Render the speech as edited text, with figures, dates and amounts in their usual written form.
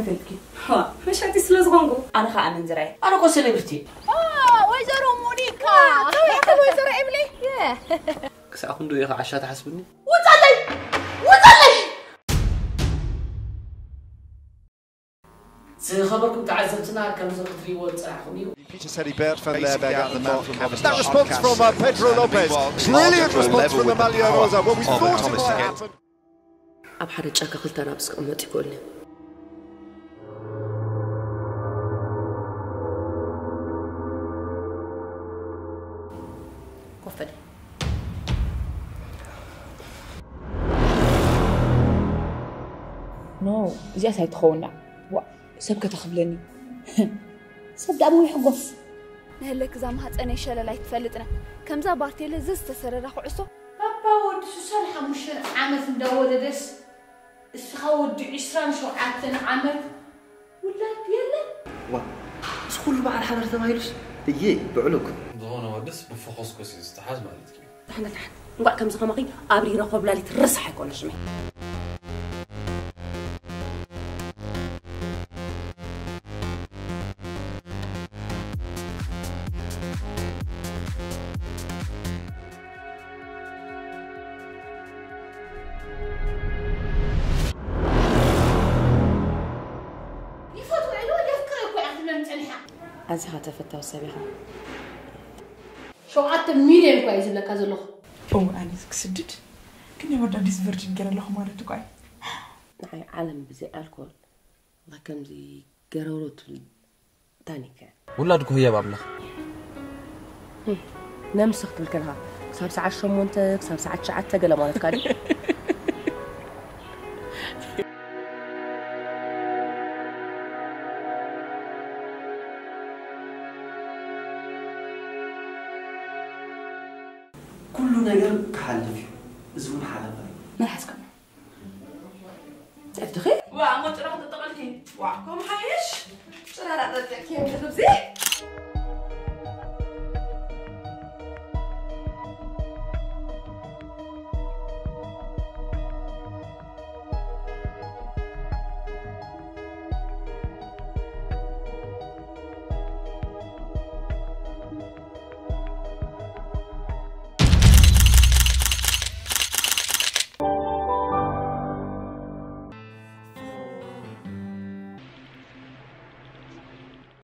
أنا فلكي ها مش هاتي سلز غنقو أنا خا من زراي أنا كو سيلبرتي ويزرو مونيكا توي ويزرو إبلي كساكم دو يا عشاء تحسبني وصلي خبركم تعزمتنا كم زرت في واتساب Peter said he bared from there, got the man from that response from Pedro Lopez. Brilliant response from the Malia Rosa. Well, we thought it might happen. أبحر تشاكا قلت أنا بس أمتي كلني كفلي نو زي سيتخونا سبكة تخبلني سبدا أبوي حقف نهلك زامها أنا شلة لا يتفلتنا كم زا بارتي لزز تسرر أخو عصو بابا ود سالحة مش عامة مدولة دس سخود عشران شو عاتنا عامة ولا يلا وا سخول بعد حضر تمايلش هي بعلوك ضونا ودس بفخص كوسي استحاز مالتك تحنا نقع كم زخمقي أبري رقب لالي ترسح يكون شمي أنت هتفتح وسابقها شو عت ميلين كويس لك هذا اللخ أنا سكسدت كني ورد ديس فيرجن كره لخ مالته كوي نحي عالم بزي الكول لكن زي جرورت تاني كان ولادك هي بابلخ نمسخت الكلها صار ساعة شمونتك صار ساعة شعتة قال ما تكاري كل نجار كحلفي زون حلفة ما حسكم تفتخي وعمت راح تتقلتي وعكم حيش شرارة تتكيم كذب زي